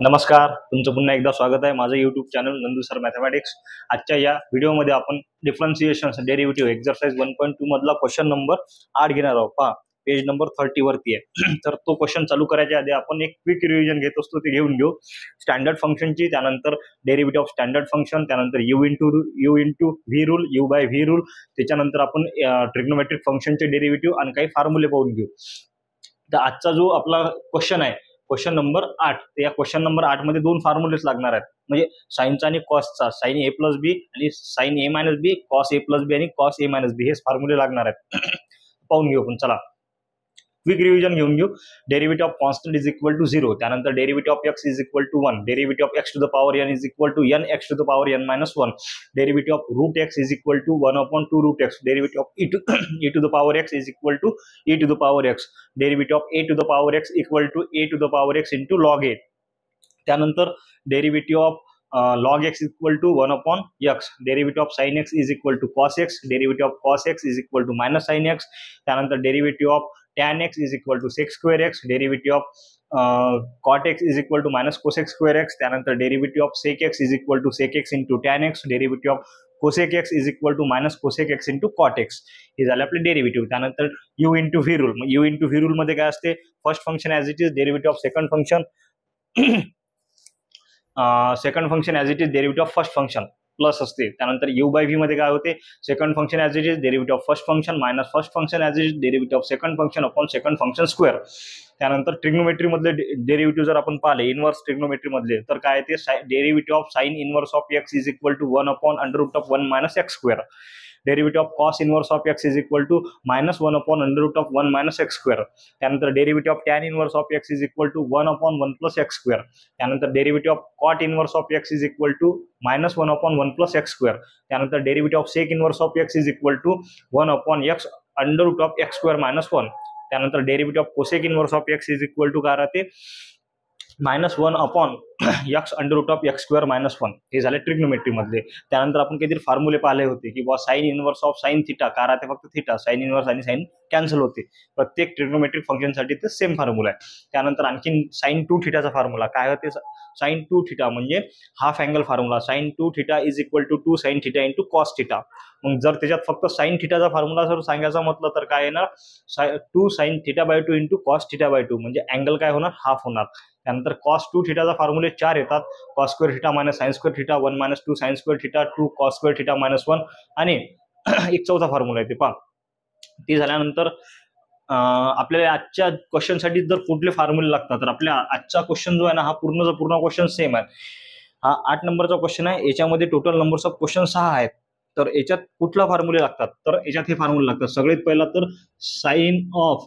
नमस्कार, तुमचं पुन्हा एकदा स्वागत आहे माझं YouTube channel Nandu sir mathematics. आजच्या या व्हिडिओमध्ये आपण डिफरन्शिएशन डेरिव्हेटिव्ह एक्सरसाइज 1.2 मधला क्वेश्चन नंबर 8 घेणार आहोत। पहा, पेज नंबर 30 वरती आहे। तर तो क्वेश्चन चालू करायच्या आधी आपण एक क्विक रिव्हिजन घेत असतो, ते घेऊन घेऊ। स्टँडर्ड फंक्शनची, त्यानंतर डेरिव्हेटिव्ह ऑफ स्टँडर्ड फंक्शन, त्यानंतर you into v rule, you by V rule, त्याच्यानंतर आपण ट्रिग्नोमेट्रिक फंक्शनचे डेरिव्हेटिव्ह आणि काही फॉर्म्युले पाहून घेऊ। तर आजचा जो आपला क्वेश्चन आहे, क्वेश्चन नंबर 8, या क्वेश्चन नंबर 8 मध्ये दोन फॉर्म्युलेस लागणार आहेत, म्हणजे साइनचा आणि कॉसचा, साइन ए प्लस बी आणि sign A minus B, cos A plus बी आणि कॉस ए मायनस बी, हे फॉर्म्युले लागणार आहेत। पाहून घेऊ आपण, चला क्विक रिव्हिजन घेऊन घेऊ। Derivative of constant is equal to 0, त्यानंतर derivative of x is equal to 1, derivative of x to the power n is equal to n x to the power n minus 1, derivative of root x is equal to 1/2 root x, derivative of e to the power x is equal to e to the power x, derivative of a to the power x equal to a to the power x into log a, त्यानंतर derivative of log x equal to 1/x, derivative of sin x is equal to cos x, derivative of cos x is equal to minus sin x, त्यानंतर derivative of tan x is equal to sec square x, derivative of cot x is equal to minus cosec square x, त्यानंतर derivative of sec x is equal to sec x into tan x, derivative of cosec x is equal to minus cosec x into cot x, हे झाले आपले derivative. त्यानंतर u into v rule, u into v rule मध्ये काय असते, first function as it is, derivative of second function, second function as it is, derivative of first function plus असते। त्यानंतर u by v मध्ये काय होते, second function as it is, derivative of first function minus first function as it is, derivative of second function upon second function square. त्यानंतर trigonometry मधले derivative जर आपण पाहिले, इनवर्स ट्रिग्नोमेट्री मधले, तर काय ते derivative of sine inverse of x is equal to 1/√1 minus x square, derivative of cos inverse of x is equal to -1/√1 minus x square, त्यानंतर derivative of tan inverse of x is equal to 1/1 plus x square, त्यानंतर derivative of cot inverse of x is equal to -1/1 plus x square, त्यानंतर derivative of sec inverse of x is equal to 1/x √x square minus 1, त्यानंतर derivative of cosec inverse of x is equal to काय राहते, -1/x √x square minus 1, हे झाले trigonometry मधले। त्यानंतर आपण काहीतरी फॉर्म्युले पाहिले होते की बा sign inverse of sine theta, का राहते फक्त थिटा, साइन इनवर्स आणि साइन कॅन्सल होते, प्रत्येक ट्रिग्नोमेट्रिक फंक्शन साठी ते सेम फॉर्म्युला आहे। त्यानंतर आणखी साइन 2 थिटाचा फॉर्म्युला काय होते, साइन 2 थिटा म्हणजे half angle formula, sine 2 theta is equal to 2 sine theta into cos theta. मग जर त्याच्यात फक्त साइन थिटाचा फॉर्म्युला जर सांगायचा म्हटलं तर काय येणार, 2 sine theta by 2 into cos theta by 2, म्हणजे अँगल काय होणार, हाफ होणार। त्यानंतर कॉस 2 थिटाचा फॉर्म्युले 4 येतात, cos square theta minus sign square theta, 1 minus 2 sign square theta, 2 cos square theta minus 1, आणि एक चौथा फॉर्म्युला येते पहा। ते झाल्यानंतर आपल्याला आजच्या क्वेश्चन साठी जर कुठले फॉर्म्युले लागतात, तर आपल्या आजचा क्वेश्चन जो आहे ना, हा पूर्ण क्वेश्चन सेम आहे। हा 8 नंबरचा क्वेश्चन आहे, याच्यामध्ये टोटल नंबर्स ऑफ क्वेश्चन 6 आहेत। तर याच्यात कुठला फॉर्म्युले लागतात, तर याच्यात हे फॉर्म्युले लागतात। सगळ्यात पहिला तर sine of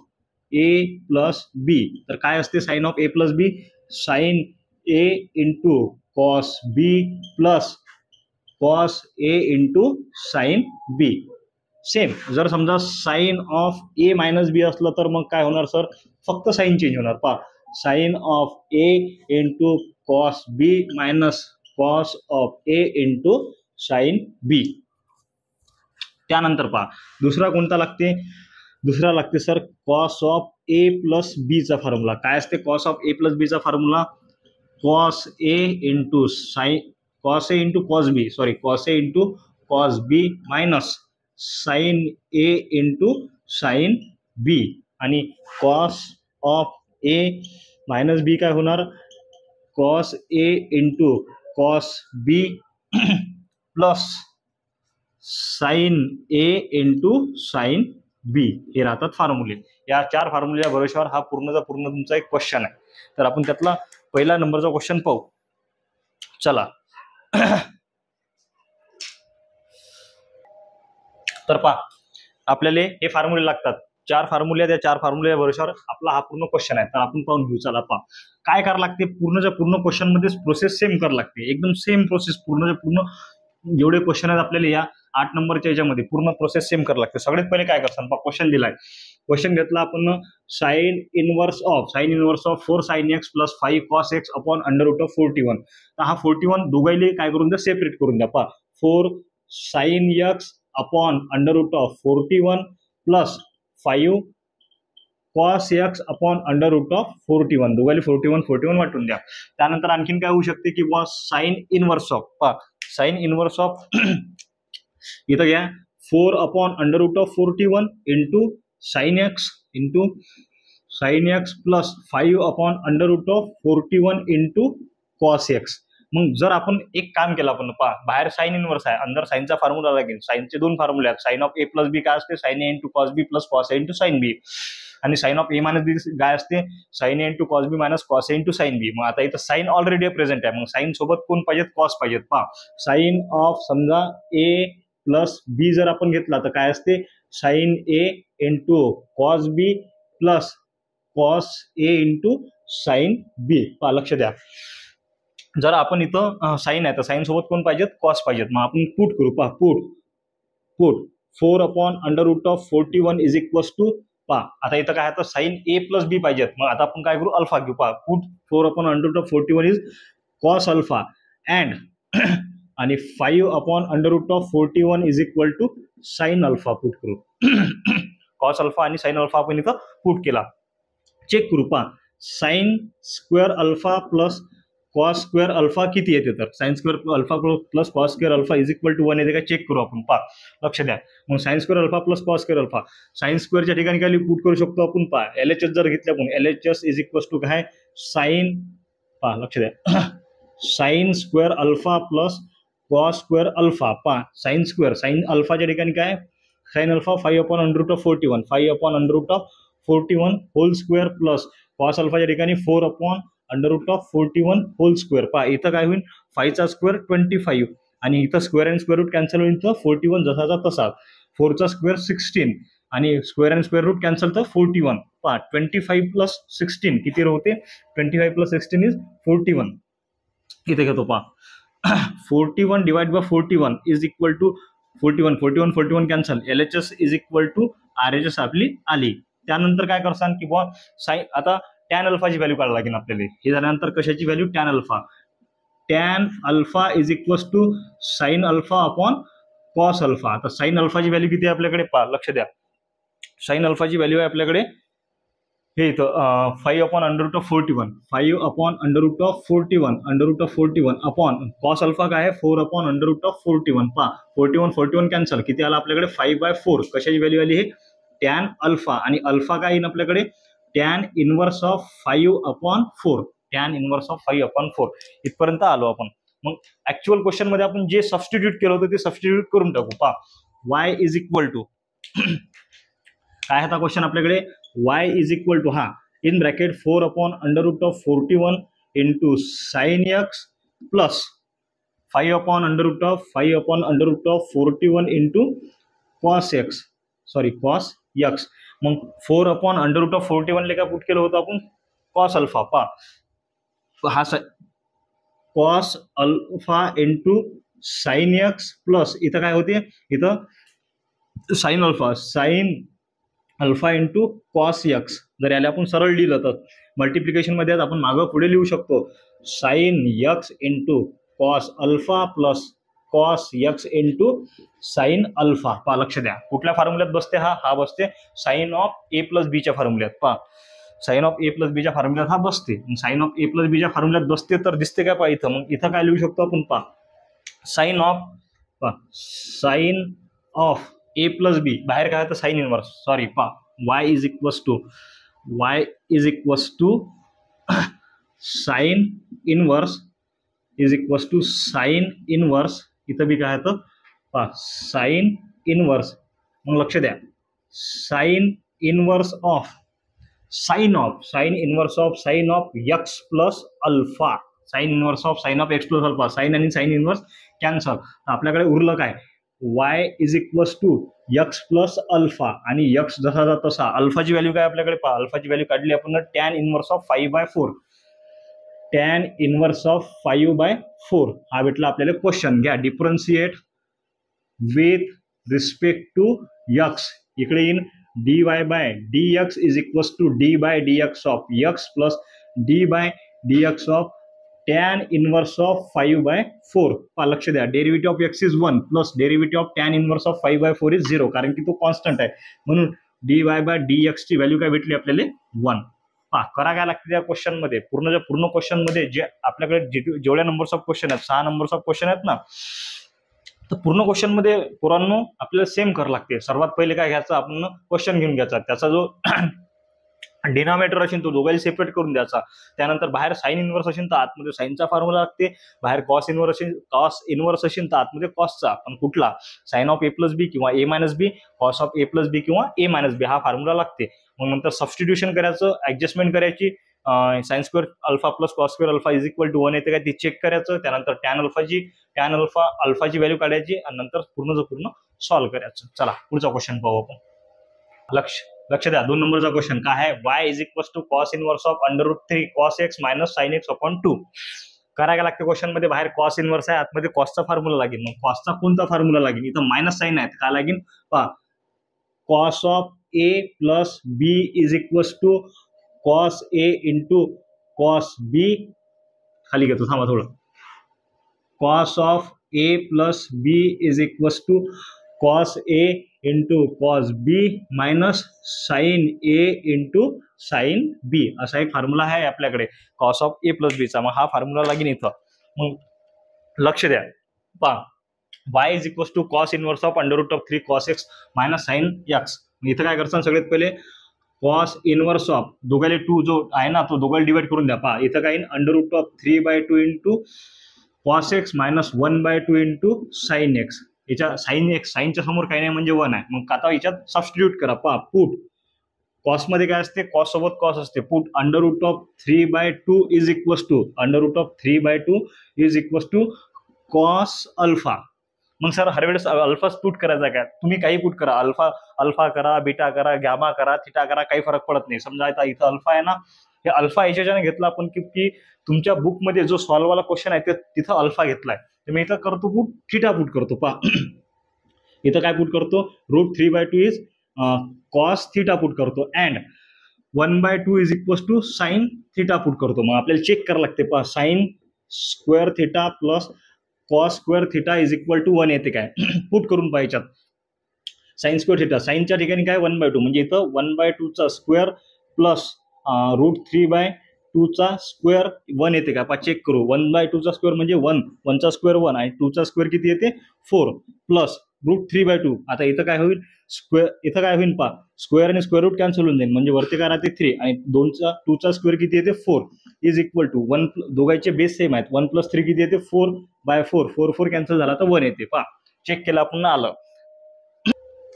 A plus B, तर काय असते sine of A plus B, sine A into cos B plus cos A into sine B. Same जर समजा sine of A minus B असलं तर मग काय होणार सर, फक्त साइन चेंज होणार। पहा, sine of A into cos B minus cos of A into sine B. त्यानंतर पहा दुसरा कोणता लागते, दुसरा लागते sir cos of A plus B चा फॉर्म्युला। काय असते cos of A plus B चा formula, cos A into sine, cos A into cos B, sorry cos A into cos B minus sine A into sine B, आणि cos of A minus B काय होणार, cos A into cos B plus sign A into sine बी, हे राहतात फॉर्म्युले। या 4 फॉर्म्युलेच्या भरोश्यावर हा पूर्णचा पूर्ण तुमचा एक क्वेश्चन आहे। तर आपण त्यातला पहिला नंबरचा क्वेश्चन पाहू, चला। तर पहा, आपल्याला हे फॉर्म्युले लागतात, 4 फॉर्म्युले, त्या 4 फॉर्म्युलेच्या भरोश्यावर आपला हा पूर्ण क्वेश्चन आहे। तर आपण पाहून घेऊ, चला पहा काय करावं लागते, पूर्णच्या पूर्ण क्वेश्चन मध्ये प्रोसेस सेम करावं लागते, एकदम सेम प्रोसेस, पूर्णच्या पूर्ण जेवढे क्वेश्चन आहेत आपल्याला या 8 नंबरच्या याच्यामध्ये पूर्ण प्रोसेस सेम करावं लागते। सगळ्यात पहिले काय करतात, क्वेश्चन दिलाय, क्वेश्चन घेतला आपण sign inverse of 4 sine x plus 5 cos x upon √41। तर हा 41 दोघांना काय करून द्या, सेपरेट करून द्या। पहा 4 sine x upon √41 plus 5 cos x upon under root of 41, दोघांनी 41 वाटून द्या. त्यानंतर आणखीन काय होऊ शकते की बुवा sine inverse of sine inverse of इथं घ्या 4 upon under root of 41 into sine x plus 5 upon under root of 41 into cos x. मग जर आपण एक काम केलं आपण बाहेर साइन इनवर्स आहे, अंदर साइनचा फॉर्म्युला लागेल. साइनचे दोन फॉर्म्युले आहेत. Sign of A plus B काय असते, sign A into cos B plus cos A into sine B. आणि sign of A minus B काय असते, sign A into cos B minus cos A into sine B. मग आता इथं sign already present आहे, मग साइन सोबत कोण पाहिजेत, कॉस पाहिजेत. साइन ऑफ समजा ए प्लस बी जर आपण घेतला तर काय असते, sign A into cos B plus cos A into sine बी. लक्ष द्या, जर आपण इथं साइन आहे तर साइन सोबत कोण पाहिजेत, कॉस पाहिजेत. मग आपण पुट करू. Put 4 upon under root of 41 is equals to आता इथं काय, आता साइन ए प्लस बी पाहिजेत. मग आता आपण काय करू, अल्फा घेऊ. Put 4 upon under root of 41 is cos alpha and आणि 5 upon under root of 41 is equal to sine alpha. Put करू. कॉस अल्फा आणि साइन अल्फा आपण इथं पुट केला. चेक करू. Sine square alpha plus cos square alpha किती येते, तर sine square alpha plus cos square alpha is equal to 1 येते का, चेक करू आपण. लक्ष द्या. मग sign square alpha plus cos square alpha, sine स्क्वेअरच्या ठिकाणी काय पुट करू शकतो आपण. LHS जर घेतलं आपण, LHS इज इक्वल टू काय, साइन लक्ष द्या, sine square alpha plus cos square alpha. Sine square sine अल्फाच्या ठिकाणी काय, sine alpha 5 upon under root of 41, 5 upon under root of 41 whole square plus cos अल्फाच्या ठिकाणी 4 upon under root of 41 whole square. इथं काय होईल, 5चा स्क्वेअर 25 आणि इथं square and square root cancel होईल, तर 41 जसाचा तसा. 4चा स्क्वेअर 16 आणि square and square root cancel तर 41. 25 प्लस 16 किती होते, 25 प्लस 16 इज 41. इथे घेतो 41 divide by 41 is equal to 41 cancel, LHS is equal to RHS आपली आली. त्यानंतर काय करसान की बुवा साइन, आता टॅन अल्फाची व्हॅल्यू काढायला लागेल आपल्याला. हे झाल्यानंतर कशाची value, tan alpha. Tan alpha is equals to sine alpha upon cos alpha. आता साइन अल्फाची व्हॅल्यू किती आहे आपल्याकडे, लक्ष द्या. साइन अल्फाची व्हॅल्यू आहे आपल्याकडे हे इथं 5 upon under root of 41, 5 upon under root of 41 upon cos alpha काय आहे 4 upon under root of 41. 41 cancel, किती आला आपल्याकडे 5/4. कशाची व्हॅल्यू आली, हे टॅन अल्फा. आणि अल्फा काय येईल आपल्याकडे, tan inverse of 5/4. Tan inverse of 5/4 इथपर्यंत आलो आपण. मग ऍक्च्युअल क्वेश्चन मध्ये आपण जे सबस्टिट्यूट केलं होतं ते सबस्टिट्यूट करून टाकू. y इज इक्वल टू काय होता क्वेश्चन आपल्याकडे, y is equal to in bracket 4 upon under root of 41 into sine x plus 5 upon under root of 41 into cos x, cos x. मग 4 अपॉन अंडर रूट ऑफ 41 ले काय put केलं होतं आपण, cos alpha. Cos alpha into sine x plus इथं काय होते, इथं sign alpha into cos x. जर याला आपण सरळ लिहिलं तर मल्टिप्लिकेशन मध्ये आपण मागं पुढे लिहू शकतो, sine x into cos alpha plus cos x into sine alpha. लक्ष द्या, कुठल्या फॉर्म्युल्यात बसते, हा बसते साइन ऑफ ए प्लस बीच्या फॉर्म्युल्यात. साइन ऑफ ए प्लस बीच्या फॉर्म्युल्यात हा बसते. साइन ऑफ ए प्लस बीच्या फॉर्म्युल्यात बसते तर दिसते काय इथं. मग इथं काय लिहू शकतो आपण, sine of A plus b, बाहेर काय होतं sine inverse, y is equals to sine inverse इथं बी काय होतं साइन इनवर्स. मग लक्ष द्या, sine inverse of sine of x plus alpha. Sine inverse of sine of x plus alpha, sine आणि साइन इनवर्स कॅन्सल. आपल्याकडे उरलं काय, y is equals to x plus alpha आणि एक्स जसा तसा. अल्फाची व्हॅल्यू काय आपल्याकडे, अल्फाची व्हॅल्यू काढली आपण tan inverse of 5/4. Tan inverse of 5/4 हा भेटला आपल्याला. क्वेश्चन घ्या, differentiate with respect to x. इकडे येईन dy by dx is equals to d by dx of x plus d by dx of tan inverse of 5/4. लक्ष द्या, derivative of x is 1 plus derivative of tan inverse of 5/4 is 0, कारण की तो constant आहे म्हणून dy by dx ची value काय भेटली आपल्याला 1. पहा करा काय लागते त्या क्वेश्चन मध्ये, पूर्ण क्वेश्चन मध्ये जे आपल्याकडे जेवढ्या नंबर्स ऑफ क्वेश्चन आहेत, 6 नंबर्स ऑफ क्वेश्चन आहेत ना, तर पूर्ण क्वेश्चन मध्ये पोरांनो आपल्याला सेम करावं लागते. सर्वात पहिले काय घ्यायचं, आपण क्वेश्चन घेऊन घ्यायचा, त्याचा जो डिनॉमिनेटर असेल तो दोघांनी सेपरेट करून द्यायचा. त्यानंतर बाहेर साइन इन्व्हर्स असेल तर आतमध्ये साइनचा फॉर्म्युला लागते, बाहेर कॉस इन्व्हर्स असेल तर आतमध्ये कॉसचा. पण कुठला, sine of A plus B किंवा A minus B, cos of A plus B किंवा ए मायनस बी, हा फॉर्म्युला लागते. मग नंतर सबस्टिट्यूशन करायचं, ऍडजस्टमेंट करायची, sine square alpha plus cos square alpha is equal to 1 येते काय ते चेक करायचं. त्यानंतर टॅन अल्फाची व्हॅल्यू काढायची आणि नंतर पूर्ण सॉल्व्ह करायचं. चला पुढचा क्वेश्चन पाहू आपण. लक्ष द्या, 2 नंबरचा क्वेश्चन काय आहे, y is equal to cos inverse of √3 cos x minus sine x upon 2. करायला लागते क्वेश्चन मध्ये, बाहेर कॉस इनवर्स आहे, आतमध्ये कॉसचा फॉर्म्युला लागेल. मग कॉसचा कोणता फॉर्म्युला लागेल, इथं मायनस साइन आहे, काय लागेल पहा, cos of a plus b is equal to cos a into cos b, खाली घेतो थांबा थोडं, cos of a plus b is equal to cos a into cos B minus sine A into sine B, असा एक formula आहे आपल्याकडे cos of A plus बीचा. मग हा फॉर्म्युला लागेल इथं. मग लक्ष द्या, पहा y is equal to cos inverse of √3 cos x minus sine x. इथं काय करसान, सगळ्यात पहिले कॉस इनवर्स ऑफ दोघाले 2 जो आहे ना तो दोघाला डिवाइड करून द्या. पहा इथं काय √3/2 into cos x minus 1/2 into sine x. याच्या साइनच्या समोर काही नाही म्हणजे 1 आहे. मग आता याच्यात सबस्टिट्यूट करा. पहा पुट कॉस मध्ये काय असते, कॉस सोबत कॉस असते, put √3/2 is equal to √3/2 is equal to cos alpha. मग सर हर वेळेस अल्फाच पुट करायचा काय, तुम्ही काही पुट करा, अल्फा करा, बीटा करा, गॅमा करा, थिटा करा, काही फरक पडत नाही. समजा आता इथं अल्फा आहे ना, हे अल्फा याच्याने घेतला आपण की तुमच्या बुक मध्ये जो सॉल्व्ह वाला क्वेश्चन आहे तिथं अल्फा घेतलाय, तर मी इथं करतो पुट थिटा पुट करतो. पहा इथं काय पुट करतो, √3/2 इज कॉस थिटा पुट करतो and 1/2 is equal to sine theta put करतो. मग आपल्याला चेक करावं लागते. पहा sine square theta plus cos square theta is equal to 1 येते काय, पुट करून पाहिजेत. साइन स्क्वेअर थिटा, साइनच्या ठिकाणी काय 1/2, म्हणजे इथं 1/2 चा स्क्वेअर प्लस √3/2 चा स्क्वेअर 1 येते का, पहा चेक करू. 1/2 चा स्क्वेअर म्हणजे 1 चा स्क्वेअर 1 आणि 2 चा स्क्वेअर किती येते 4 प्लस √3/2. आता इथं काय होईल, इथं काय होईल पहा, स्क्वेअर आणि स्क्वेअर रूट कॅन्सल होऊन जाईल, म्हणजे वरती काय राहते 3 आणि 2 चा स्क्वेअर किती येते 4 इज इक्वल टू 1. दोघांचे बेस सेम आहेत, 1 + 3 किती येते 4/4, 4 कॅन्सल झाला तर 1 येते. पहा चेक केला पुन्हा आलं.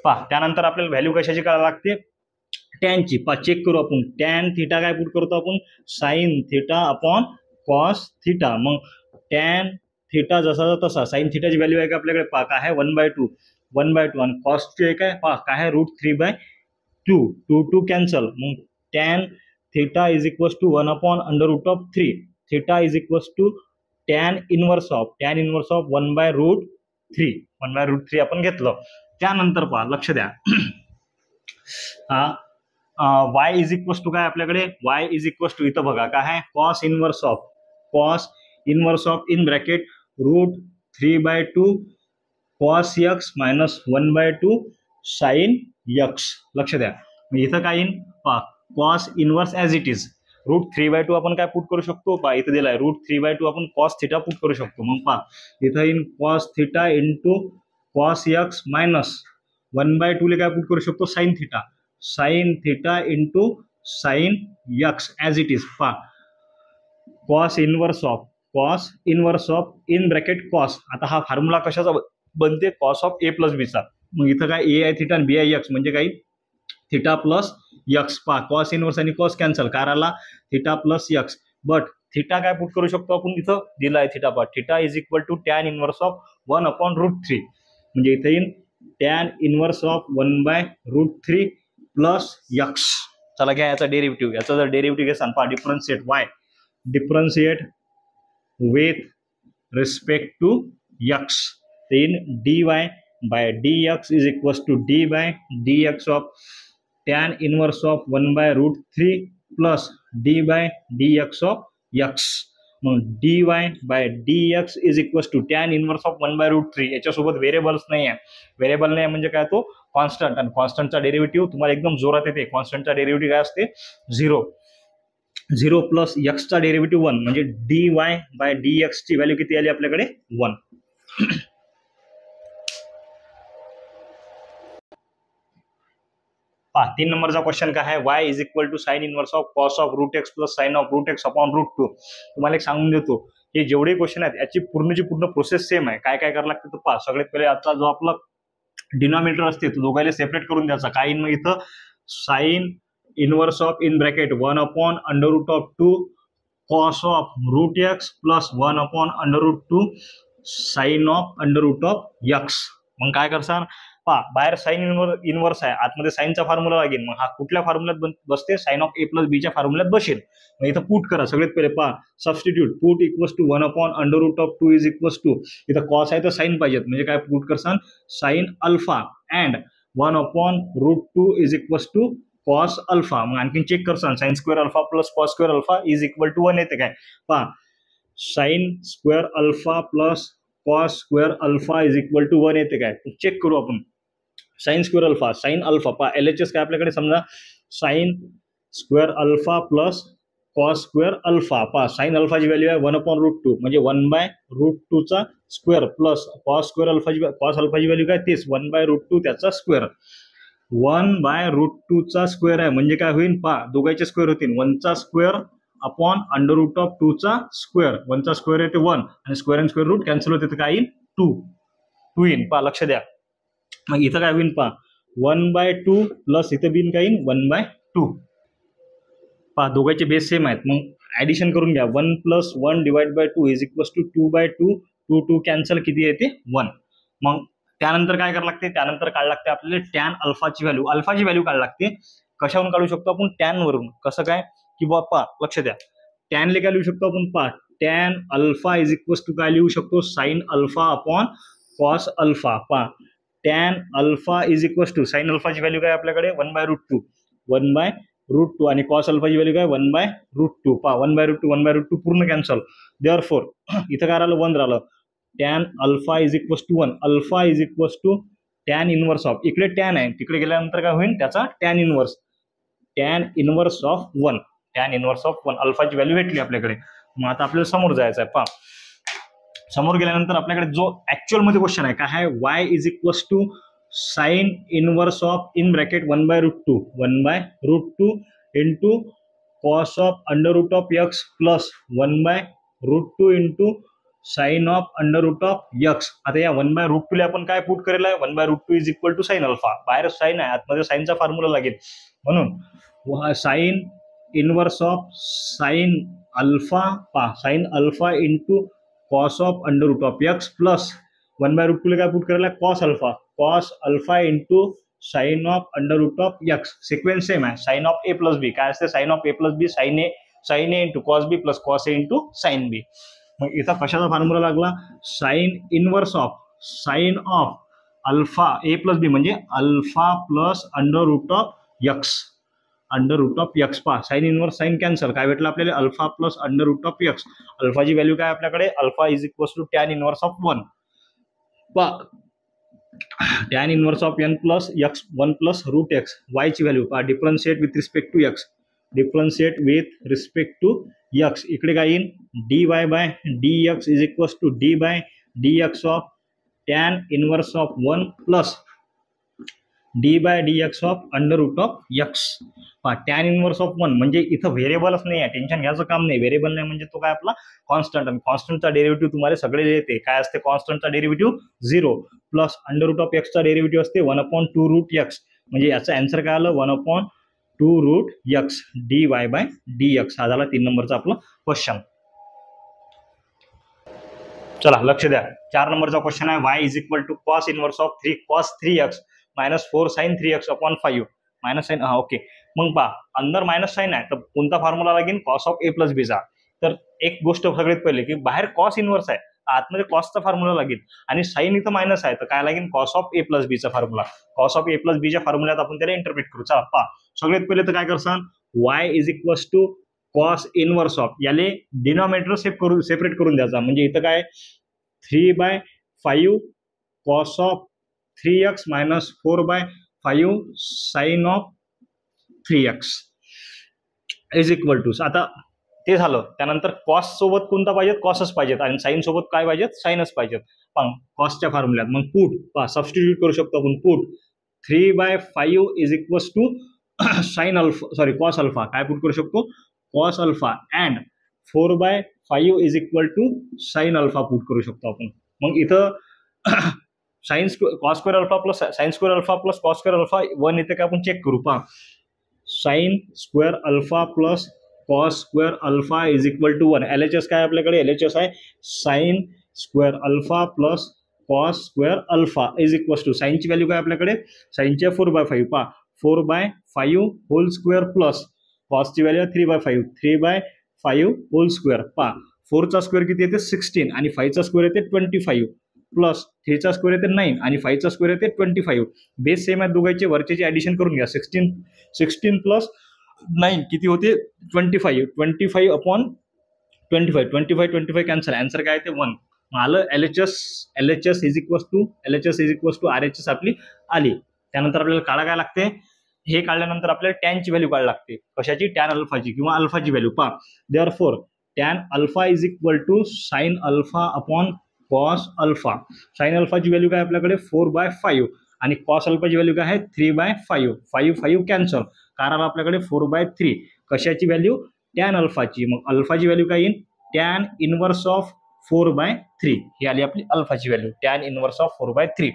पहा त्यानंतर आपल्याला व्हॅल्यू कशाची करायला लागते, टॅनची. पहा चेक करू आपण, टॅन थिटा काय पुट करतो आपण, sine theta upon cos theta. मग टॅन थिटा जसा तसा, साइन थिटाची व्हॅल्यू आहे का आपल्याकडे, पहा काय आहे 1/2 आणि कॉसची आहे काय, पहा काय आहे √3/2, 2 कॅन्सल. मग tan theta is equal to 1/√3, theta is equal to tan inverse of 1/√3 आपण घेतलं. त्यानंतर पहा लक्ष द्या, y इज इक्वल टू काय आपल्याकडे, y इज इक्वल टू इथं बघा काय आहे, cos inverse of in bracket √3/2 cos x minus 1/2 sine x. लक्ष द्या, इथं काय येईल पहा, cos inverse as it is √3/2 आपण काय पुट करू शकतो, पहा इथं दिलाय √3/2 आपण कॉस थिटा पुट करू शकतो. मग पहा इथं येईल cos theta into cos x minus 1/2 ले काय पुट करू शकतो, sine theta into sine x as it is. पहा cos inverse of in bracket cos. आता हा फॉर्म्युला कशाचा बनते, कॉस ऑफ ए प्लस बीचा. मग इथं काय ए आहे थिटा आणि बी आहे एक्स, म्हणजे काही थिटा प्लस एक्स. पहा कॉस इनवर्स आणि कॉस कॅन्सल, काराला theta plus x. But theta काय पुट करू शकतो आपण, इथं दिला आहे थिटा. पहा theta is equal to tan inverse of 1/√3, म्हणजे इथे येईल tan inverse of 1/√3 plus x. चला घ्या याचा डेरिव्हेटिव्ह. याचा जर डेरिव्हेटिव्ह घेसान, पहा differentiate with respect to x, then dy by dx is equals to d by dx of tan inverse of 1/√3 plus d by dx of x. मग dy by dx is equal to tan inverse of 1/√3. याच्यासोबत variables नाही आहे. Variable नाही म्हणजे काय, तो constant, आणि कॉन्स्टंटचा derivative तुम्हाला एकदम जोरात येते. कॉन्स्टंटचा डेरिव्हेटिव्ह काय असते, 0 प्लस एक्सचा डेरिव्हेटिव्ह 1, म्हणजे dy बाय dx ची व्हॅल्यू किती आली आपल्याकडे, 1. पहा 3 नंबरचा क्वेश्चन काय आहे, y is equal to sine inverse of cos of root x plus sine of root x upon √2. तुम्हाला एक सांगून देतो, हे जेवढे क्वेश्चन आहेत याची पूर्णची पूर्ण प्रोसेस सेम आहे. काय काय करावं लागतं तर पहा, सगळ्यात पहिले आता जो आपला डिनॉमिनेटर असते तो दोघांना सेपरेट करून द्यायचा. काय मग इथं sine inverse of in bracket 1/√2 cos of root x plus 1/√2 sine of √x. मग काय करणार, पहा बाहेर साइन इनवर्स आहे, आतमध्ये साइनचा फॉर्म्युला लागेल. मग हा कुठल्या फॉर्म्युल्यात बसते, sine of a plus b च्या फॉर्म्युल्यात बसेल. मग इथं पुट करा. सगळ्यात पहिले पहा, substitute put equals to 1/√2 is equals to, इथं कॉस आहे तर साइन पाहिजेत, म्हणजे काय पुट करसान sine alpha and 1/√2 is equals to cos alpha. मग आणखी चेक करसान, sine square alpha plus cos square alpha is equal to 1 येते काय. पहा sine square alpha plus cos square alpha is equal to 1 येते काय. चेक करू आपण. Sine square alpha, sine alpha, पहा LHS काय आपल्याकडे, समजा sine square alpha plus cos square alpha. पहा साइन अल्फाची व्हॅल्यू आहे 1/√2, म्हणजे 1/√2 चा स्क्वेअर प्लस कॉस स्क्वेअर अल्फाची, कॉस अल्फाची व्हॅल्यू काय, तेच 1/√2 त्याचा स्क्वेअर. 1/√2 चा स्क्वेअर आहे म्हणजे काय होईल, पहा दोघांचे स्क्वेअर होतील, 1 चा स्क्वेअर अपॉन √2 चा स्क्वेअर. 1 चा स्क्वेअर येते 1 आणि square and square root cancel होते, तर काय येईल 2 येईल. पहा लक्ष द्या. मग इथं काय होईल, पहा 1/2 प्लस इथं बिन काय येईल 1/2. पहा दोघांचे बेस सेम आहेत, मग ऍडिशन करून घ्या. 1 + 1 divide by 2 is equal to 2/2. 2 cancel, किती येते 1. मग त्यानंतर काय करावं लागते, त्यानंतर काढ लागते आपल्याला टॅन अल्फाची व्हॅल्यू. अल्फाची व्हॅल्यू काढ लागते. कशावरून काढू शकतो आपण, टॅन वरून. कसं काय की बाप्पा लक्ष द्या, टॅनले काय लिहू शकतो आपण, पहा tan alpha is equal to काय लिहू शकतो, sine alpha upon cos alpha. पहा tan alpha is equal to, sine अल्फाची व्हॅल्यू काय आपल्याकडे 1/√2 आणि कॉस अल्फाची व्हॅल्यू काय 1/√2. पहा 1/√2 पूर्ण कॅन्सल. देअरफॉर इथं काय राहिलं, 1 राहिलं. Tan alpha is equal to 1. Alpha is equal to tan inverse of, इकडे टॅन आहे, तिकडे गेल्यानंतर काय होईल त्याचा tan inverse of 1. Tan inverse of 1 अल्फाची व्हॅल्यू भेटली आपल्याकडे. मग आता आपल्याला समोर जायचं आहे. पहा समोर गेल्यानंतर आपल्याकडे जो ऍक्च्युअल मध्ये क्वेश्चन आहे काय आहे, y is equal to sine inverse of in bracket 1/√2 into cos of √x plus 1/√2 into sine of √x. आता या 1/√2 ला आपण काय पुट करेल आहे, 1/√2 is equal to sine alpha. बाहेर साइन आहे, आतमध्ये साइनचा फॉर्म्युला लागेल, म्हणून sine inverse of sine alpha, पहा sine alpha into cos of √x plus 1/√2 ला काय पुट करायला, cos alpha into sine of √x. Sequence same आहे, sine of a plus B. काय असते, sine of a plus B sine A into cos B plus cos A into sine B. मग इथं कशाचा formula लागला, sine inverse of sine of alpha a plus B म्हणजे alpha plus √x. पहा sine inverse sine cancel, काय भेटलं आपल्याला, alpha plus √x. अल्फाची व्हॅल्यू काय आपल्याकडे, alpha is equal to tan inverse of 1. पहा tan inverse of n plus x 1 plus √x. y ची व्हॅल्यू पहा, differentiate with respect to x. इकडे काय येईल, dy by dx is equal to d by dx of tan inverse of 1 plus d by dx of √x. पहा tan inverse of 1 म्हणजे इथं व्हेरिएबलच नाही आहे, टेन्शन घ्यायचं काम नाही. व्हेरिएबल नाही म्हणजे तो काय आपला कॉन्स्टंट, आणि कॉन्स्टंटचा डेरिव्हेटिव्ह तुम्हाला सगळे येते. काय असते कॉन्स्टंटचा डेरिव्हेटिव्ह 0 प्लस √x चा डेरिव्हेटिव्ह असते 1/2√x. म्हणजे याचा आन्सर काय आलं, 1/2√x dy बाय dx. हा झाला 3 नंबरचा आपला क्वेश्चन. चला लक्ष द्या. 4 नंबरचा क्वेश्चन आहे, y is equal to cos inverse of 3 cos 3x minus 4 sin 3x upon 5. Minus sine, हा ओके. मग पहा अंदर मायनस साइन आहे तर कोणता फॉर्म्युला लागेल, कॉस ऑफ a प्लस बीचा. तर एक गोष्ट सगळ्यात पहिले की बाहेर कॉस इनवर्स आहे, आतमध्ये कॉसचा फॉर्म्युला लागेल, आणि साइन इथं मायनस आहे तर काय लागेल, कॉस ऑफ a प्लस बीचा formula. Cos of a plus बीच्या फॉर्म्युल्यात आपण त्याला इंटरप्रिट करू. चला पहा सगळ्यात पहिले तर काय करसान, y is equal to cos inverse of, याले डिनॉमिनेटर सेपरेट करून द्यायचा. म्हणजे इथं काय 3/5 cos of 3x minus 4/5 sine of 3x is equal to. आता ते झालं. त्यानंतर कॉस सोबत कोणता पाहिजेत, कॉसच पाहिजेत, आणि साइन सोबत काय पाहिजेत, साइनच पाहिजेत. पण कॉसच्या फॉर्म्युल्यात मग पुट सबस्टिट्यूट करू शकतो आपण. Put 3/5 is equals to sine alpha, sorry cos alpha, काय पुट करू शकतो, cos alpha, and 4/5 is equal to sine alpha put करू शकतो आपण. मग इथं sine cos square alpha plus sine square alpha plus cos square alpha 1 येते का आपण चेक करू. पहा sine square alpha plus cos square alpha is equal to 1. LHS काय आपल्याकडे, LHS आहे sine square alpha plus cos square alpha is equal to, साइनची value काय आपल्याकडे, साइनची 4/5. पहा 4/5 होल स्क्वेअर प्लस कॉसची व्हॅल्यू 3/5, 3/5 होल स्क्वेअर. पहा 4चा स्क्वेअर किती येते 16 आणि 5चा स्क्वेअर येते 25 प्लस 3चा स्क्वेअर येते 9 आणि 5चा स्क्वेअर येते 25. बेस सेम आहे दोघांचे, वरचे ॲडिशन करून घ्या. 16 प्लस 9 किती होते 25, 25 अपॉन 25, 25 कॅन्सल, आन्सर काय ते 1. आलं LHS is equals to RHS आपली आली. त्यानंतर आपल्याला काढा काय लागते, हे काढल्यानंतर आपल्याला टॅनची व्हॅल्यू काढायला लागते. कशाची, टॅन अल्फाची किंवा अल्फाची व्हॅल्यू. पहा therefore tan alpha is equal to sine alpha upon cos alpha. Sine अल्फाची व्हॅल्यू काय आपल्याकडे 4/5 आणि कॉस अल्फाची व्हॅल्यू काय आहे 3/5, 5 कॅन्सल, कारण आपल्याकडे 4/3. कशाची व्हॅल्यू, टॅन अल्फाची. मग अल्फाची व्हॅल्यू काय येईल, टॅन इनवर्स ऑफ 4/3 ही आली आपली अल्फाची व्हॅल्यू, टॅन इनवर्स ऑफ 4/3.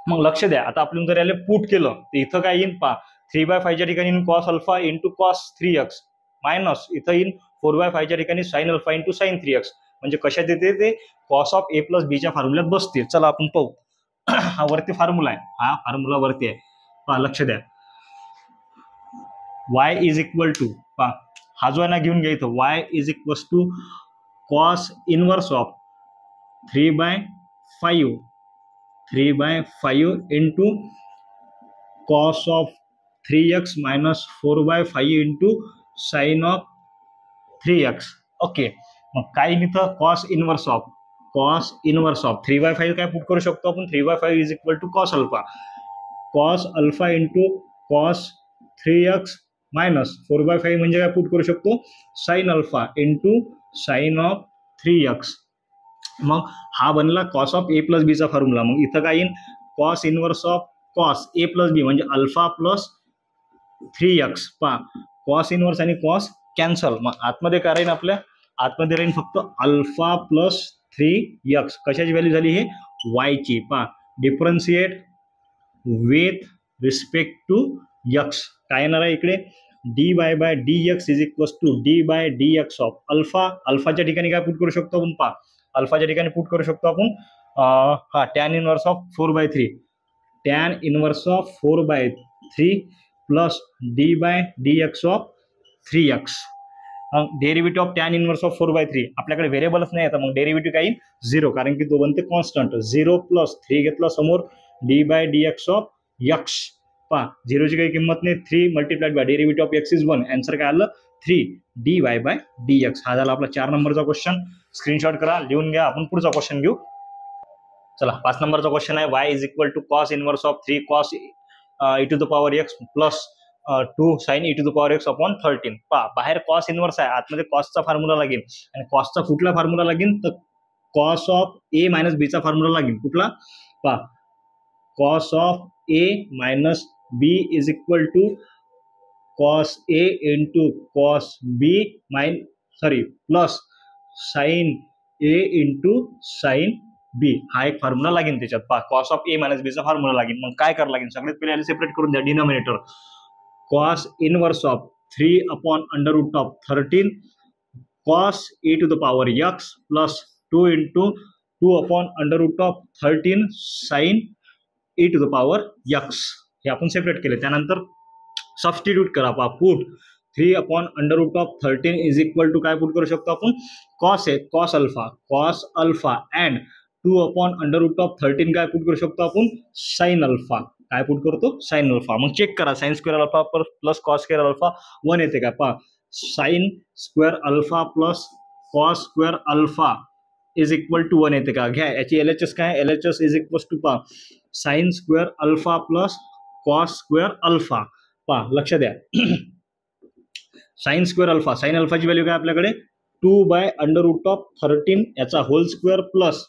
मग लक्ष द्या, आता आपण जर याला पुट केलं तर इथं काय येईल, पहा 3/5च्या ठिकाणी cos alpha into cos 3x minus इथं येईल 4/5च्या ठिकाणी sign alpha into sign 3x. म्हणजे कशात येते ते कॉस ऑफ A प्लस बीच्या फॉर्म्युल्यात बसते. चला आपण पाहू. हा वरती फॉर्म्युला आहे, हा फॉर्म्युला वरती आहे. पहा लक्ष द्या, y इज इक्वल टू, पहा हा जो आहे ना घेऊन घ्या इथं, y is equal to cos inverse of 3/5 into cos of 3x minus 4/5 into sine of 3x. Okay, मग काय इथं कॉस इनवर्स ऑफ 3/5 काय पुट करू शकतो आपण, 3/5 is equal to cos alpha into cos 3x minus 4/5 म्हणजे काय पुट करू शकतो, sine alpha into sine of 3x. मग हा बनला कॉस ऑफ A प्लस बीचा फॉर्म्युला. मग इथं काय येईल, cos inverse of cos A plus B म्हणजे अल्फा प्लस 3x. पहा कॉस इनवर्स आणि कॉस कॅन्सल, मग आतमध्ये काय राहील, आपल्या आतमध्ये राहील फक्त अल्फा प्लस 3x. कशाची व्हॅल्यू झाली, हे y ची. पहा differentiate with respect to x, काय येणार आहे इकडे, dy/dx is equal to d/dx of alpha. अल्फाच्या ठिकाणी काय पुट करू शकतो आपण, पहा अल्फाच्या ठिकाणी पुट करू शकतो आपण हा tan inverse of 4/3, tan inverse of 4/3 plus d/dx of 3x. Derivative of tan inverse of 4/3 आपल्याकडे व्हेरिएबलच नाही आता, मग डेरिव्हेटिव्ह काय येईल 0, कारण की तो बनते कॉन्स्टंट. 0 प्लस 3 घेतला समोर d/dx ऑफ x. पहा 0ची काही किंमत नाही, 3 multiplied by derivative of x is 1. Answer काय आलं 3 dy/dx. हा झाला आपला 4 नंबरचा क्वेश्चन. स्क्रीनशॉट करा, लिहून घ्या. आपण पुढचा क्वेश्चन घेऊ. चला 5 नंबरचा क्वेश्चन आहे, y is equal to cos inverse of 3 cos e to the power x plus 2 sine e to the power x upon 13. पहा बाहेर कॉस इनवर्स आहे, आतमध्ये कॉसचा फॉर्म्युला लागेल. आणि कॉसचा कुठला फॉर्म्युला लागेल, तर कॉस ऑफ A मायनस बीचा फॉर्म्युला लागेल. कुठला, पहा cos of A minus B is equal to cos A into cos B plus sine A into sine B. हा एक फॉर्म्युला लागेल त्याच्यात. पहा कॉस ऑफ A मायनस बीचा फॉर्म्युला लागेल. मग काय करावं लागेल, सगळ्यात पहिले सेपरेट करून द्या denominator. Cos inverse of 3 upon under root of 13 cos e to the power x plus 2 into 2 upon under root of 13 sine e to the power x. हे आपण सेपरेट केले. त्यानंतर सबस्टिट्यूट करा. पहा put 3 upon under root of 13 is equal to काय put करू शकतो आपण, cos alpha and 2 upon under root of 13 काय पुट करू शकतो आपण, साइन अल्फा. काय पुट करतो, साइन अल्फा. मग चेक करा, sine square alpha plus cos square alpha 1 येते का. पहा sine square alpha plus cos square alpha is equal to 1 येते का? घ्या याची LHS काय? LHS इज इक्वल टू पा sine square alpha plus cos square alpha. पा लक्ष द्या साइन स्क्वेअर अल्फा, साइन अल्फाची व्हॅल्यू काय आपल्याकडे 2/√13 याचा होल स्क्वेअर प्लस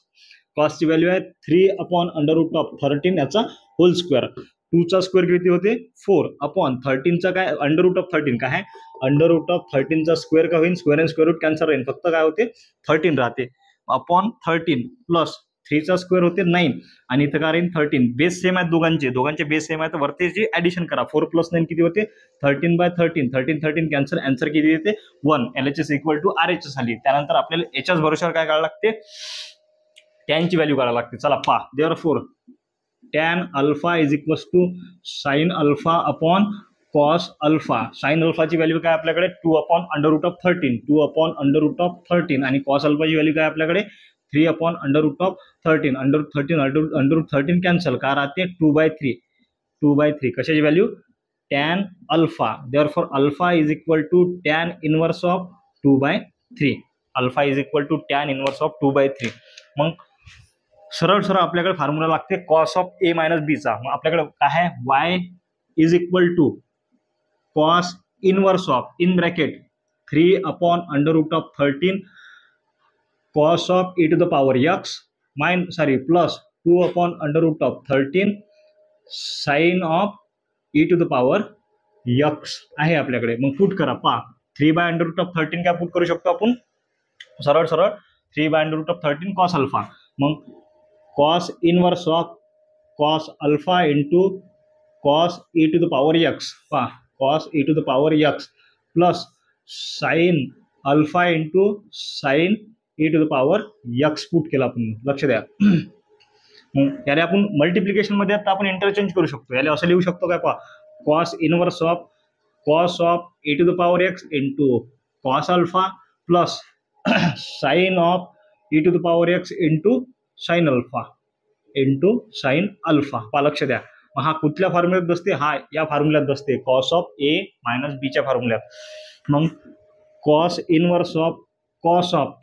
कॉसची व्हॅल्यू आहे 3/√13 याचा होल स्क्वेअर. 2 चा स्क्वेअर किती होते 4 अपॉन 13 चा काय √13 काय आहे √13 चा स्क्वेअर का होईल square and square root cancel राहील फक्त काय होते 13 राहते अपॉन 13 प्लस 3 चा स्क्वेअर होते 9 आणि इथं काय राहील 13. बेस सेम आहेत दोघांचे बेस सेम आहे तर वरती जी ऍडिशन करा 4 + 9 किती होते 13/13 13 कॅन्सल आन्सर किती येते 1. LHS इक्वल टू RHS आली. त्यानंतर आपल्याला याच्याच भरोशावर काय काढायला लागते tan ची व्हॅल्यू काढायला लागते. चला पहा therefore tan alpha is equal to sine alpha upon cos alpha. Sine अल्फाची व्हॅल्यू काय आपल्याकडे 2/√13 2/√13 आणि कॉस अल्फाची व्हॅल्यू काय आपल्याकडे 3/√13 √13 कॅन्सल काय राहते 2/3 कशाची value tan alpha. Therefore alpha is equal to tan inverse of 2/3. Alpha is equal to tan inverse of 2/3. मग सरळ आपल्याकडे फॉर्म्युला लागते cos of A minus B चा. मग आपल्याकडे काय आहे y is equal to cos inverse of in bracket 3/√13 cos of e to the power x plus 2/√13 sine of e to the power x आहे आपल्याकडे. मग पुट करा पा 3/√13 काय पुट करू शकतो आपण सरळ 3/√13 कॉस अल्फा. मग cos inverse of cos alpha into cos e to the power x पा cos e to the power x plus sine alpha into sine e to the power x put केला आपण. लक्ष द्या याला आपण multiplication मध्ये आता आपण इंटरचेंज करू शकतो. याला असं लिहू शकतो काय पहा cos inverse of e to the power x into cos alpha plus sine of e to the power x into sine alpha पा. लक्ष द्या हा कुठल्या फॉर्म्युल्यात बसते हा या फॉर्म्युल्यात बसते cos of A minus B च्या फॉर्म्युल्यात. मग कॉस इनवर्स ऑफ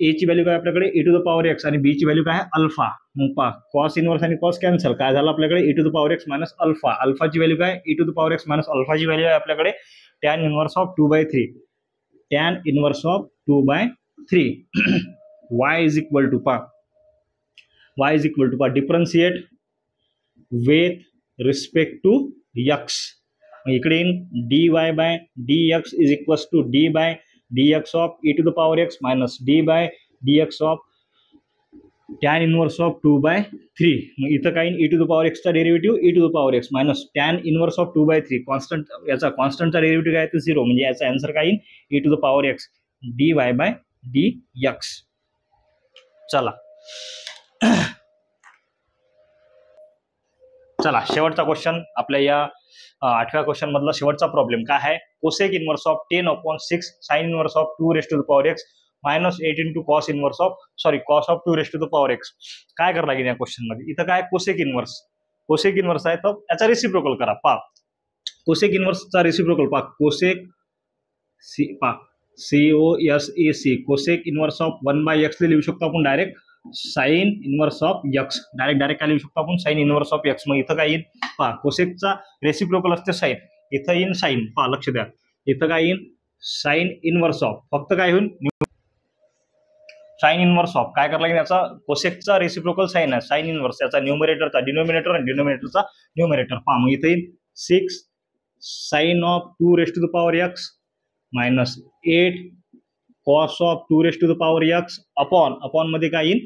A ची व्हॅल्यू काय आपल्याकडे e to the power x आणि B ची व्हॅल्यू काय आहे अल्फा. मग पहा कॉस इनवर्स आणि कॉस कॅन्सल काय झालं आपल्याकडे e to the power x minus alpha. अल्फाची व्हॅल्यू काय e to the power x minus अल्फाची व्हॅल्यू आहे आपल्याकडे tan inverse of 2/3 tan inverse of 2/3. y is equal to differentiate with respect to x. इकडे dy/dx is equal to d/dx of e to the power x minus d/dx of tan inverse of 2/3. मग इथं काय e to the power x चा derivative e to the power x minus tan inverse of 2/3 constant याचा कॉन्स्टंटचा derivative काय तर 0 म्हणजे याचा आन्सर काय येईल e to the power x dy/dx. चला शेवटचा क्वेश्चन आपल्या या 8व्या क्वेश्चन मधला शेवटचा प्रॉब्लेम काय आहे cosec inverse of 10/6 sine inverse of 2 raise to the power x minus 8 into cos of 2 raise to the power x. काय करायला लागेल या क्वेश्चन मध्ये इथं काय कोसेक इनवर्स आहे तर त्याचा रेसिप्रोकल करा. पा कोसेक इनवर्सचा रेसिप्रोकल पा cosec COSEC cosec inverse of 1/x लिहू शकतो आपण direct sine inverse of x direct काय लिहू शकतो आपण साइन इनवर्स ऑफ x. मग इथं काय येईल पहा कोसेकचा रेसिप्रोकल असते साइन इथं येईल साइन पहा लक्ष द्या इथं काय येईल साइन इनवर्स ऑफ फक्त काय होईल साइन इनवर्स ऑफ काय करायला लागेल याचा कोसेकचा रेसिप्रोकल साइन आहे साइन इनवर्स याचा न्यूमरेटरचा डिनोमिनेटर आणि डिनोमिनेटरचा न्यूमरेटर पहा. मग इथं येईल 6 sine of 2 raise to the power x minus 8 cos of 2 raise to the power x upon मध्ये काय येईल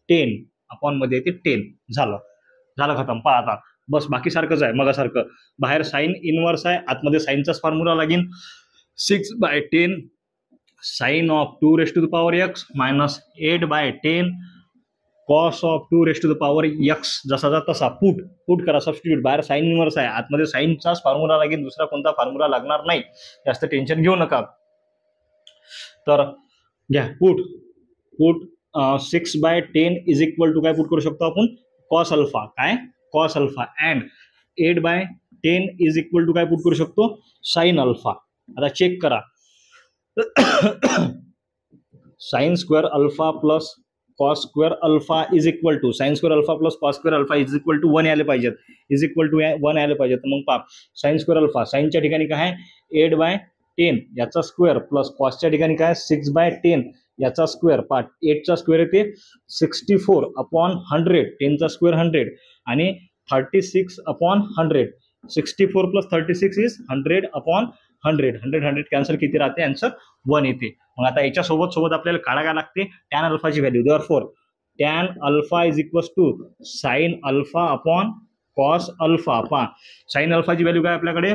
10 अपॉन मध्ये येते 10. झालं खतम. पहा आता बस बाकी सारखंच आहे मगासारखं बाहेर साइन इनवर्स आहे आतमध्ये साइनचाच फॉर्म्युला लागेल 6/10 sine of 2 raise to the power x minus 8/10 cos of 2 raise to the power x. जसा तसा पुट करा सबस्टिट्यूट. बाहेर साइन इनवर्स आहे आतमध्ये साइनचाच फॉर्म्युला लागेल दुसरा कोणता फॉर्म्युला लागणार नाही जास्त टेन्शन घेऊ नका. तर घ्या पुट 6/10 इज इक्वल टू काय पुट करू शकतो आपण cos alpha and 8/10 is equal to काय पुट करू शकतो साइन अल्फा. आता चेक करा sine square alpha plus cos square alpha is equal to sine square alpha plus cos square alpha is equal to 1 आले पाहिजेत, इज इक्वल टू 1 आले पाहिजेत. मग पहा साइन स्क्वेअर अल्फा, साइनच्या ठिकाणी काय आहे 8/10 याचा स्क्वेअर प्लस कॉसच्या ठिकाणी काय 6/10 याचा स्क्वेअर. पहा 8चा स्क्वेअर येते 64/100, 10चा स्क्वेअर 100 आणि 36/100. 64 प्लस 36 इज 100/100. 100 कॅन्सल किती राहते, आन्सर 1 येते. मग आता याच्या सोबत आपल्याला काढायला लागते टॅन अल्फाची value. Therefore tan alpha is equals to sine alpha upon cos alpha. पहा साइन अल्फाची व्हॅल्यू काय आपल्याकडे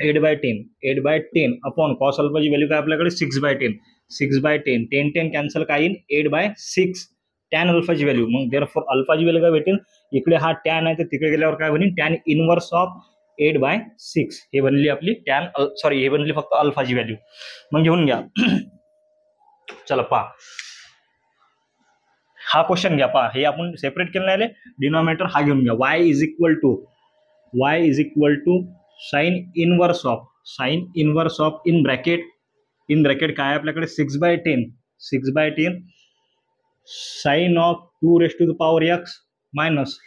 8/10 अपॉन कॉस अल्फाची व्हॅल्यू काय आपल्याकडे 6/10. 6/10 10 कॅन्सल काय येईल 8/6 टॅन अल्फाची व्हॅल्यू. मग देअरफॉर अल्फाची व्हॅल्यू काय भेटेल, इकडे हा टॅन आहे तर तिकडे गेल्यावर काय बनेल टॅन इनवर्स ऑफ 8/6. हे बनली आपली टॅन सॉरी हे बनली फक्त अल्फाची व्हॅल्यू. मग घेऊन घ्या. चला पहा हा क्वेश्चन घ्या. पहा हे आपण सेपरेट केलं नाही, डिनॉमिनेटर हा घेऊन घ्या. y is equal to sine inverse of in bracket काय आपल्याकडे 6/10 sine of 2 raised to the power x minus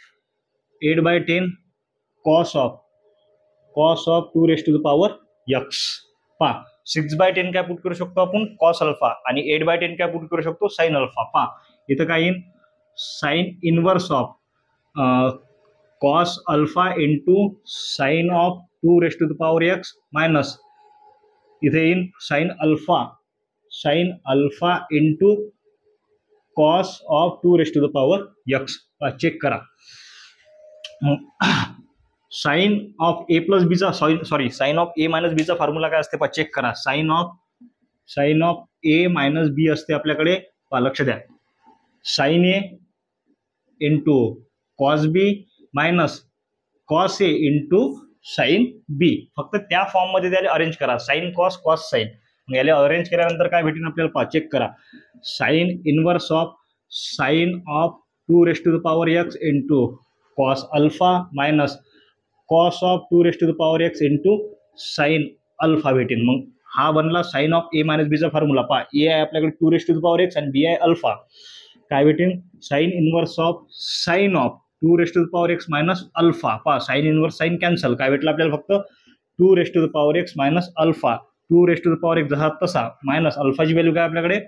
8/10 cos of 2 raised to the power x. पहा 6/10 काय पुट करू शकतो आपण कॉस अल्फा आणि 8/10 काय पुट करू शकतो साइन अल्फा. पहा इथं काय येईल sine inverse of cos alpha into sine of 2 raised to the power x minus इथे येईल sine alpha into cos of 2 raised to the power x. Check करा. साइन ऑफ ए प्लस बीचा sorry sine of A minus बीचा formula काय असते पहा check करा. Sine of A minus B असते आपल्याकडे. पहा लक्ष द्या sine A into cos B minus cos A into sine बी. फक्त त्या फॉर्म मध्ये त्याला अरेंज करा साइन कॉस साइन. याला अरेंज केल्यानंतर काय भेटेल आपल्याला पहा चेक करा. Sign inverse of sine of 2 raised to the power x into cos alpha minus cos of 2 raised to the power x into sine alpha भेटेल. मग हा बनला साइन ऑफ ए मायनस बीचा फॉर्म्युला. पहा ए आहे आपल्याकडे 2 raised to the power x आणि बी आहे अल्फा. काय भेटेल sign inverse of sine of 2 raised to the power x minus alpha. पहा साइन इनवर्स साइन कॅन्सल काय भेटलं आपल्याला फक्त 2 raised to the power x minus alpha. 2 raised to the power x जसा तसा मायनस अल्फाची व्हॅल्यू काय आपल्याकडे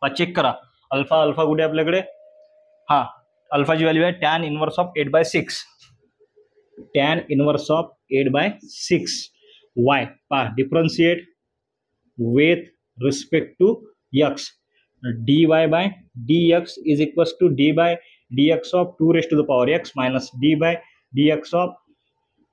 पहा चेक करा. अल्फा कुठे आपल्याकडे हा अल्फाची व्हॅल्यू आहे tan inverse of 8/6. Tan inverse of 8/6 y. पहा differentiate with respect to x. dy/dx is equals to d/dx of 2 raised to the power x minus d/dx of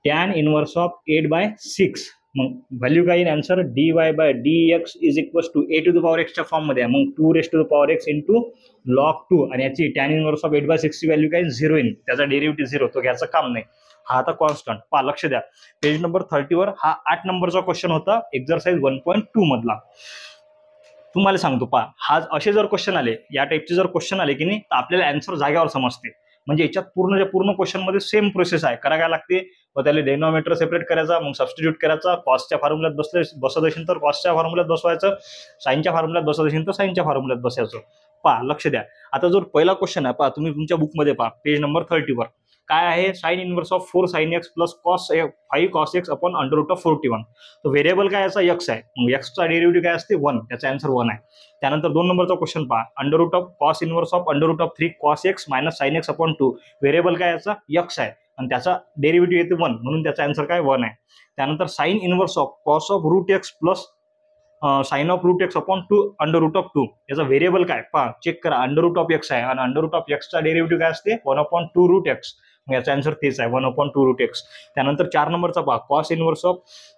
tan inverse of 8/6. मग value काय येईल answer dy/dx is equals to a to the power x च्या form मध्ये आहे. मग 2 raised to the power x into log 2 आणि याची tan inverse of 8/6 ची व्हॅल्यू काय 0 येईल. त्याचा डेरिव्हेटिव्ह 0 तो घ्यायचं काम नाही. हा आता कॉन्स्टंट. पहा लक्ष द्या पेज नंबर 30 वर हा 8 नंबरचा क्वेश्चन होता एक्झरसाइज 1.2 मधला. तुम्हाला सांगतो पहा हा असे जर क्वेश्चन आले या टाइपचे जर क्वेश्चन आले की नाही तर आपल्याला आन्सर जागेवर समजते. म्हणजे याच्यात पूर्ण क्वेश्चन मध्ये सेम प्रोसेस आहे. करा काय लागते व त्याला डेनॉमिनेटर सेपरेट करायचा मग सबस्टिट्यूट करायचा. कॉसच्या फॉर्म्युल्यात बसत असेल तर कॉसच्या फॉर्म्युल्यात बसवायचं. साइनच्या फॉर्म्युल्यात बसत असेल तर साइनच्या फॉर्म्युल्यात बसायचं. पहा लक्ष द्या आता जो पहिला क्वेश्चन आहे पहा तुम्ही तुमच्या बुकमध्ये पहा पेज नंबर 30 वर काय आहे sign inverse of 4 sin x plus cos 5 cos x upon √41. तो व्हेरिएबल काय याचा x आहे. मग x चा डेरिव्हेटिव्ह काय असते 1. त्याचा आन्सर 1 आहे. त्यानंतर 2 नंबरचा क्वेश्चन पहा √cos inverse of √3 cos x minus sin x upon 2. Variable काय याचा x आहे आणि त्याचा डेरिव्हेटिव्ह येते 1 म्हणून त्याचा आन्सर काय 1 आहे. त्यानंतर sign inverse of cos of √x plus sine of √x upon 2 √2. याचा व्हेरिएबल काय पहा चेक करा √x आहे आणि √x चा डेरिव्हेटिव्ह काय असते 1/2 √x. याचा आन्सर तेच आहे 1/2 √x. त्यानंतर 4 नंबरचा पहा cos inverse of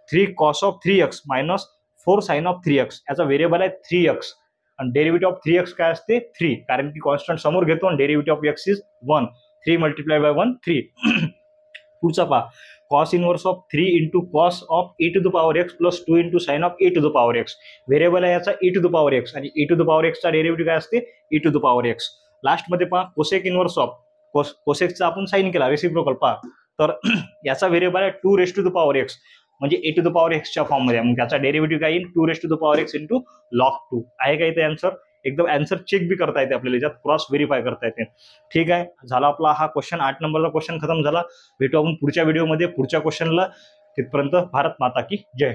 3 cos of 3x minus 4 sin of 3x. याचा व्हेरिएबल आहे 3x आणि डेरिव्हेटिव्ह ऑफ 3x काय असते 3 कारण की कॉन्स्टंट समोर घेतो आणि derivative of x is 1. 3 multiply by 1 3. पुढचा पहा cos inverse of 3 into cos of e to the power x plus 2 into sine of e to the power x. Variable आहे याचा e to the power x आणि e to the power x चा derivative काय असते e to the power x. Last मध्ये पहा cosec inverse of कोसेकचा आपण sign केला रेसिप्रोकल पहा तर याचा व्हेरिएबल आहे 2 raised to the power x. म्हणजे a टू द पॉवर एक्सच्या फॉर्ममध्ये. मग त्याचा डेरिव्हेटिव्ह काय येईल 2 into log 2. आहे का इथे आन्सर? एकदम आन्सर चेक बी करता येते आपल्याला, याच्यात क्रॉस व्हेरीफाय करता येते. ठीक आहे, झाला आपला हा क्वेश्चन 8 नंबरचा क्वेश्चन खतम झाला. भेटू आपण पुढच्या व्हिडिओमध्ये पुढच्या क्वेश्चनला. तिथपर्यंत भारत माता की जय.